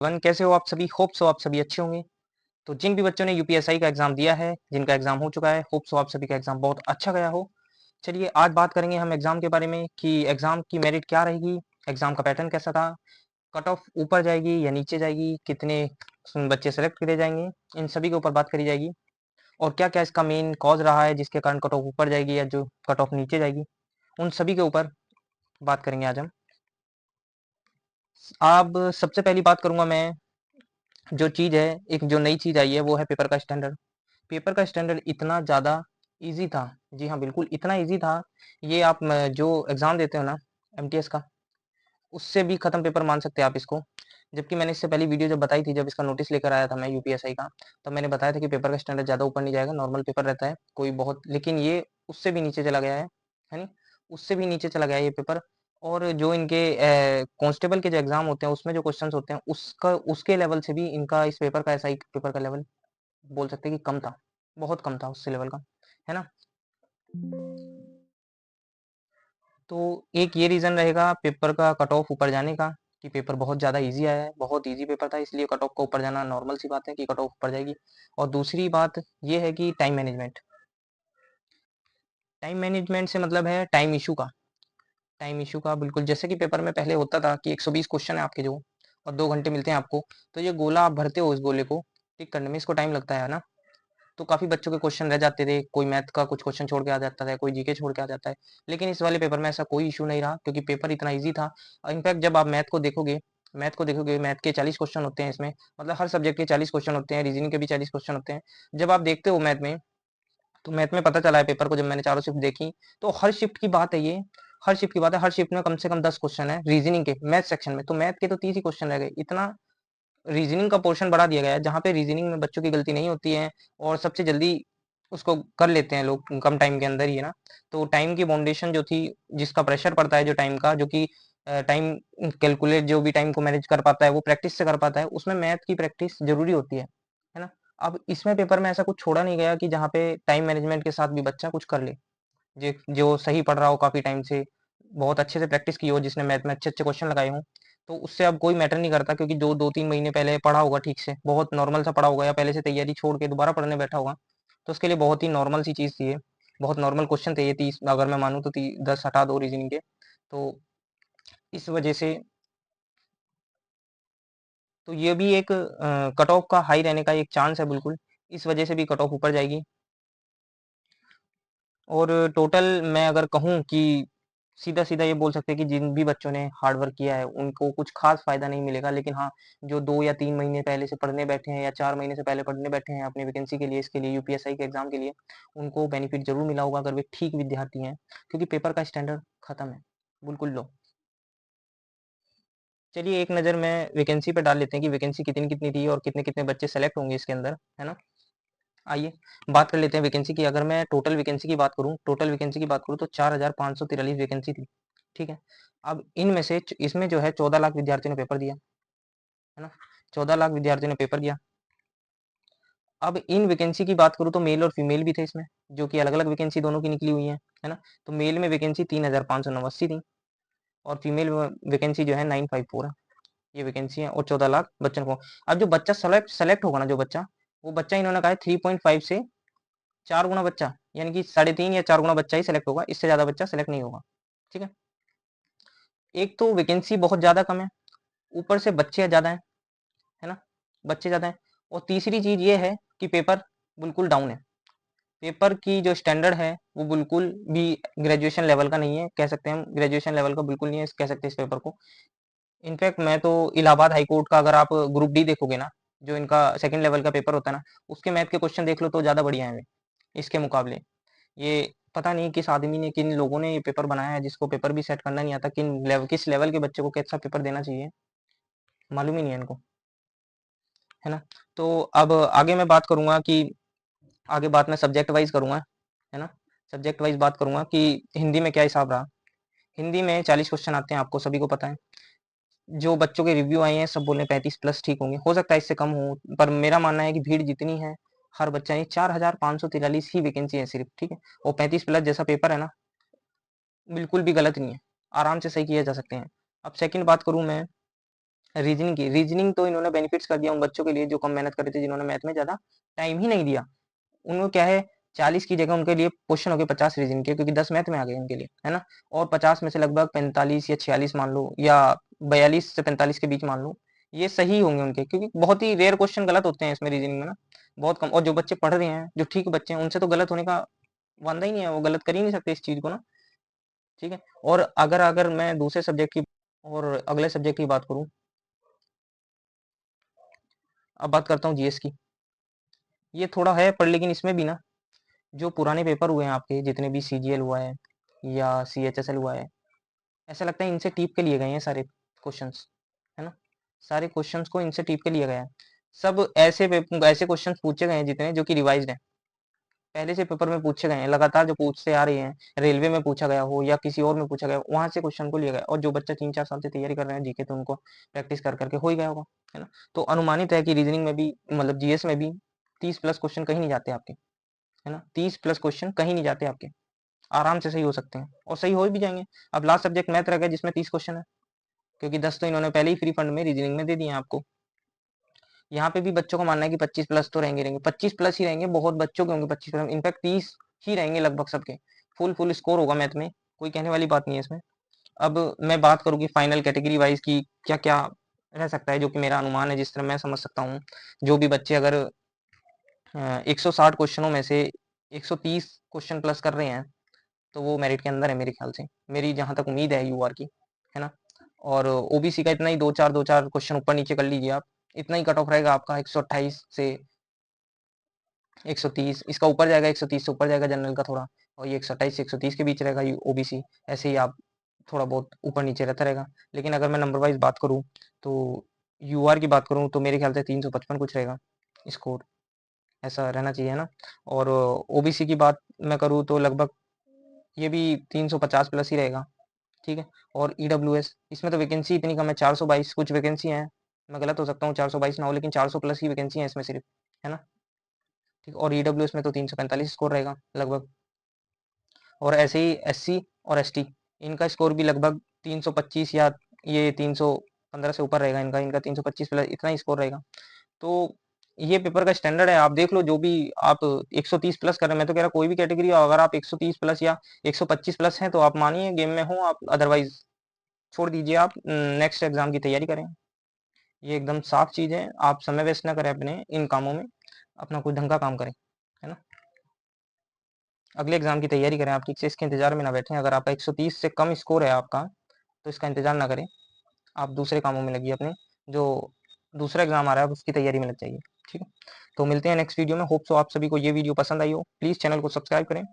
कैसे हो आप सभी? होप सो आप सभी अच्छे होंगे। तो जिन भी बच्चों ने यूपीएसआई का एग्जाम दिया है, जिनका एग्जाम हो चुका है, होप सो आप सभी का एग्जाम बहुत अच्छा गया हो। चलिए आज बात करेंगे हम एग्जाम के बारे में कि एग्जाम की मेरिट क्या रहेगी, एग्जाम का पैटर्न कैसा था, कट ऑफ ऊपर जाएगी या नीचे जाएगी, कितने बच्चे सेलेक्ट करे जाएंगे, इन सभी के ऊपर बात करी जाएगी। और क्या क्या इसका मेन कॉज रहा है जिसके कारण कट ऑफ ऊपर जाएगी या जो कट ऑफ नीचे जाएगी, उन सभी के ऊपर बात करेंगे आज हम। अब सबसे पहली बात करूंगा मैं, जो चीज़ है, एक जो नई चीज़ आई है वो है पेपर का स्टैंडर्ड। पेपर का स्टैंडर्ड इतना ज़्यादा ईज़ी था, जी हाँ बिल्कुल इतना ईज़ी था। ये आप जो एग्ज़ाम देते हो ना एमटीएस का, उससे भी ख़त्म पेपर मान सकते हैं आप इसको। जबकि मैंने इससे पहली वीडियो जब बताई थी, जब इसका नोटिस लेकर आया था मैं यूपीएसआई का, तब मैंने बताया था कि पेपर का स्टैंडर्ड ज़्यादा ऊपर नहीं जाएगा, नॉर्मल पेपर रहता है कोई बहुत, लेकिन ये उससे भी नीचे चला गया है नहीं? उससे भी नीचे चला गया है ये पेपर। और जो इनके कांस्टेबल के जो एग्ज़ाम होते हैं उसमें जो क्वेश्चंस होते हैं उसका उसके लेवल से भी इनका इस पेपर का एसआई पेपर का लेवल बोल सकते हैं कि कम था, बहुत कम था उससे लेवल का, है ना? तो एक ये रीज़न रहेगा पेपर का कट ऑफ ऊपर जाने का, कि पेपर बहुत ज़्यादा ईज़ी आया है, बहुत ईज़ी पेपर था, इसलिए कट ऑफ का ऊपर जाना नॉर्मल सी बात है कि कट ऑफ ऊपर जाएगी। और दूसरी बात ये है कि टाइम मैनेजमेंट। टाइम मैनेजमेंट से मतलब है टाइम इशू का। टाइम इशू का बिल्कुल, जैसे कि पेपर में पहले होता था कि 120 क्वेश्चन है आपके जो, और 2 घंटे मिलते हैं आपको, तो ये गोला आप भरते हो, इस गोले को टिक करने में इसको टाइम लगता है ना? तो काफ़ी बच्चों के क्वेश्चन रह जाते थे, कोई मैथ का कुछ क्वेश्चन छोड़ के आ जाता है, कोई जीके छोड़ के आ जाता है। लेकिन इस वाले पेपर में ऐसा कोई इश्यू नहीं रहा, क्योंकि पेपर इतना ईज़ी था। इनफैक्ट जब आप मैथ के 40 क्वेश्चन होते हैं इसमें, मतलब हर सब्जेक्ट के 40 क्वेश्चन होते हैं, रीजनिंग के भी 40 क्वेश्चन होते हैं। जब आप देखते हो मैथ में, तो मैथ में पता चला है पेपर को, जब मैंने चारों शिफ्ट देखी, तो हर शिफ्ट की बात है ये, हर शिफ्ट की बात है, हर शिफ्ट में कम से कम 10 क्वेश्चन है रीजनिंग के मैथ सेक्शन में, तो मैथ के तो 30 ही क्वेश्चन रह गए। इतना रीजनिंग का पोर्शन बढ़ा दिया गया है, जहाँ पे रीजनिंग में बच्चों की गलती नहीं होती है और सबसे जल्दी उसको कर लेते हैं लोग कम टाइम के अंदर ही, है ना? तो टाइम की बाउंडेशन जो थी, जिसका प्रेशर पड़ता है जो टाइम का, जो कि टाइम कैलकुलेट, जो भी टाइम को मैनेज कर पाता है वो प्रैक्टिस से कर पाता है, उसमें मैथ की प्रैक्टिस जरूरी होती है ना? अब इसमें पेपर में ऐसा कुछ छोड़ा नहीं गया कि जहाँ पे टाइम मैनेजमेंट के साथ भी बच्चा कुछ कर ले, जो सही पढ़ रहा हो काफी टाइम से, बहुत अच्छे से प्रैक्टिस की हो, जिसने मैथ में अच्छे अच्छे क्वेश्चन लगाए हों, तो उससे अब कोई मैटर नहीं करता, क्योंकि जो 2-3 महीने पहले पढ़ा होगा ठीक से, बहुत नॉर्मल सा पढ़ा होगा, या पहले से तैयारी छोड़ के दोबारा पढ़ने बैठा होगा, तो उसके लिए बहुत ही नॉर्मल सी चीज़ थी ये। बहुत नॉर्मल क्वेश्चन थे ये 30, अगर मैं मानूँ तो 10 हटा दो रीजनिंग के। तो इस वजह से, तो ये भी एक कट ऑफ का हाई रहने का एक चांस है बिल्कुल, इस वजह से भी कट ऑफ ऊपर जाएगी। और टोटल मैं अगर कहूँ कि सीधा सीधा ये बोल सकते हैं कि जिन भी बच्चों ने हार्ड वर्क किया है उनको कुछ खास फायदा नहीं मिलेगा, लेकिन हाँ, जो 2 या 3 महीने पहले से पढ़ने बैठे हैं या 4 महीने से पहले पढ़ने बैठे हैं अपनी वैकेंसी के लिए, इसके लिए यूपीएसआई के एग्जाम के लिए, उनको बेनिफिट जरूर मिला होगा अगर वे ठीक विद्यार्थी हैं, क्योंकि पेपर का स्टैंडर्ड खत्म है बिल्कुल लो। चलिए एक नज़र में वैकेंसी पे डाल लेते हैं कि वैकेंसी कितनी कितनी थी और कितने कितने बच्चे सेलेक्ट होंगे इसके अंदर, है ना? आइए बात कर लेते हैं वैकेंसी की। अगर मैं टोटल वैकेंसी की बात करूँ तो 4,543 वैकेंसी थी, ठीक है? अब इनमें से इसमें जो है 14 लाख विद्यार्थियों ने पेपर दिया, है ना? 14 लाख विद्यार्थियों ने पेपर दिया। अब इन वैकेंसी की बात करूँ तो मेल और फीमेल भी थे इसमें, जो कि अलग अलग वैकेंसी दोनों की निकली हुई है ना? तो मेल में वैकेंसी 3,589 थी, और फीमेल वैकेंसी जो है 954 है। ये वैकेंसी है और 14 लाख बच्चों को। अब जो बच्चा सेलेक्ट होगा ना, जो बच्चा, वो बच्चा इन्होंने कहा है 3.5 से 4 गुना बच्चा, यानी कि 3.5 या 4 गुना बच्चा ही सेलेक्ट होगा, इससे ज्यादा बच्चा सेलेक्ट नहीं होगा, ठीक है? एक तो वैकेंसी बहुत ज्यादा कम है, ऊपर से बच्चे ज्यादा है ना? बच्चे ज्यादा हैं। और तीसरी चीज ये है कि पेपर बिल्कुल डाउन है। पेपर की जो स्टैंडर्ड है वो बिल्कुल भी ग्रेजुएशन लेवल का नहीं है, कह सकते हैं हम, ग्रेजुएशन लेवल का बिल्कुल नहीं है कह सकते इस पेपर को। इनफैक्ट मैं तो इलाहाबाद हाई कोर्ट का, अगर आप ग्रुप डी देखोगे ना, जो इनका सेकंड लेवल का पेपर होता है ना, उसके मैथ के क्वेश्चन देख लो तो ज्यादा बढ़िया है इसके मुकाबले। ये पता नहीं किस आदमी ने, किन लोगों ने ये पेपर बनाया है, जिसको पेपर भी सेट करना नहीं आता, किस लेवल के बच्चे को कैसा पेपर देना चाहिए, मालूम ही नहीं है इनको, है ना? तो अब आगे मैं बात करूंगा कि, आगे बात मैं सब्जेक्ट वाइज करूंगा, है ना? सब्जेक्ट वाइज बात करूंगा कि हिंदी में क्या हिसाब रहा। हिंदी में 40 क्वेश्चन आते हैं, आपको सभी को पता है। जो बच्चों के रिव्यू आए हैं सब बोल रहे हैं 35 प्लस ठीक होंगे, हो सकता है इससे कम हो, पर मेरा मानना है कि भीड़ जितनी है, हर बच्चा, ये 4,543 ही वैकेंसी है सिर्फ, ठीक है? और 35 प्लस जैसा पेपर है ना, बिल्कुल भी गलत नहीं है, आराम से सही किए जा सकते हैं। अब सेकंड बात करूं मैं रीजनिंग तो इन्होंने बेनिफिट्स कर दिया उन बच्चों के लिए जो कम मेहनत कर रहे थे, जिन्होंने मैथ में ज़्यादा टाइम ही नहीं दिया। उनको क्या है, 40 की जगह उनके लिए क्वेश्चन हो गए 50 रीजनिंग के, क्योंकि 10 मैथ में आ गए उनके लिए, है ना। और 50 में से लगभग 45 या 46 मान लो, या 42 से 45 के बीच मान लो, ये सही होंगे उनके, क्योंकि बहुत ही रेयर क्वेश्चन गलत होते हैं इसमें रीजनिंग में ना, बहुत कम। और जो बच्चे पढ़ रहे हैं, जो ठीक बच्चे हैं, उनसे तो गलत होने का वांदा ही नहीं है, वो गलत कर ही नहीं सकते इस चीज़ को ना, ठीक है। और अगर अगर मैं दूसरे सब्जेक्ट की और अगले सब्जेक्ट की बात करूँ, अब बात करता हूँ जीएस की। ये थोड़ा है पर, लेकिन इसमें भी ना, जो पुराने पेपर हुए हैं आपके, जितने भी सीजीएल हुआ है या सीएचएसएल हुआ है, ऐसा लगता है इनसे टीप के लिए गए हैं सारे क्वेश्चंस, है ना। सारे क्वेश्चंस को इनसे टीप के लिए गया है। सब ऐसे ऐसे क्वेश्चंस पूछे गए हैं जितने, जो कि रिवाइज्ड हैं, पहले से पेपर में पूछे गए हैं, लगातार जो पूछते आ रहे हैं, रेलवे में पूछा गया हो या किसी और में पूछा गया हो, वहां से क्वेश्चन को लिया गया। और जो बच्चा 3-4 साल से तैयारी कर रहे हैं जीके, तो उनको प्रैक्टिस कर करके हो ही गया होगा, है ना। तो अनुमानित है कि रीजनिंग में भी, मतलब जीएस में भी 30 प्लस क्वेश्चन कहीं नहीं जाते आपके, है ना। 30 प्लस क्वेश्चन कहीं नहीं जाते आपके, आराम से सही हो सकते हैं, और सही हो भी जाएंगे। अब लास्ट सब्जेक्ट मैथ रह गया, जिसमें 30 क्वेश्चन है, क्योंकि 10 तो इन्होंने पहले ही फ्री फंड में रीजनिंग में दे दिए हैं आपको। यहाँ पे भी बच्चों का मानना है कि 25 प्लस तो रहेंगे 25 प्लस ही रहेंगे, बहुत बच्चों के होंगे 25 प्लस, इनफैक्ट 30 ही रहेंगे लगभग सबके। फुल स्कोर होगा मैथ में, कोई कहने वाली बात नहीं है इसमें। अब मैं बात करूँ कि फाइनल कैटेगरी वाइज की क्या क्या रह सकता है, जो कि मेरा अनुमान है, जिस तरह मैं समझ सकता हूँ। जो भी बच्चे अगर 160 क्वेश्चनों में से 130 क्वेश्चन प्लस कर रहे हैं, तो वो मेरिट के अंदर है मेरे ख्याल से, मेरी जहाँ तक उम्मीद है यूआर की, है ना। और ओबीसी का इतना ही दो चार क्वेश्चन ऊपर नीचे कर लीजिए आप, इतना ही कट ऑफ रहेगा आपका, 128 से 130, इसका ऊपर जाएगा, 130 से ऊपर जाएगा जनरल का थोड़ा, और ये 128 से 130 के बीच रहेगा ओबीसी। ऐसे ही आप थोड़ा बहुत ऊपर नीचे रहता रहेगा। लेकिन अगर मैं नंबर वाइज बात करूँ, तो यूआर की बात करूँ, तो मेरे ख्याल से 355 कुछ रहेगा स्कोर, ऐसा रहना चाहिए, है ना। और ओबीसी की बात मैं करूँ, तो लगभग ये भी 350 प्लस ही रहेगा, ठीक है। और ईडब्ल्यूएस, इसमें तो वैकेंसी इतनी कम है, 422 कुछ वैकेंसी हैं, मैं गलत हो सकता हूँ, 422 ना हो, लेकिन 400 प्लस ही वैकेंसी है इसमें सिर्फ, है ना, ठीक। और ईडब्ल्यूएस में तो 345 स्कोर रहेगा लगभग। और ऐसे ही एससी और एसटी, इनका स्कोर भी लगभग 325, या ये 315 से ऊपर रहेगा, इनका इनका 325 प्लस इतना ही स्कोर रहेगा। तो ये पेपर का स्टैंडर्ड है, आप देख लो। जो भी आप 130 प्लस कर रहे हैं, मैं तो कह रहा कोई भी कैटेगरी हो, अगर आप 130 प्लस या 125 प्लस हैं, तो आप मानिए गेम में हो आप, अदरवाइज छोड़ दीजिए, आप नेक्स्ट एग्जाम की तैयारी करें। ये एकदम साफ चीज़ है, आप समय वेस्ट ना करें अपने इन कामों में, अपना कोई ढंग का काम करें, है ना। अगले एग्जाम की तैयारी करें आप, ठीक से इसके इंतजार में ना बैठें। अगर आपका 130 से कम स्कोर है आपका, तो इसका इंतजार ना करें, आप दूसरे कामों में लगिए अपने, जो दूसरा एग्जाम आ रहा है उसकी तैयारी में लग जाइए, ठीक है। तो मिलते हैं नेक्स्ट वीडियो में। होप सो आप सभी को ये वीडियो पसंद आई हो। प्लीज़ चैनल को सब्सक्राइब करें।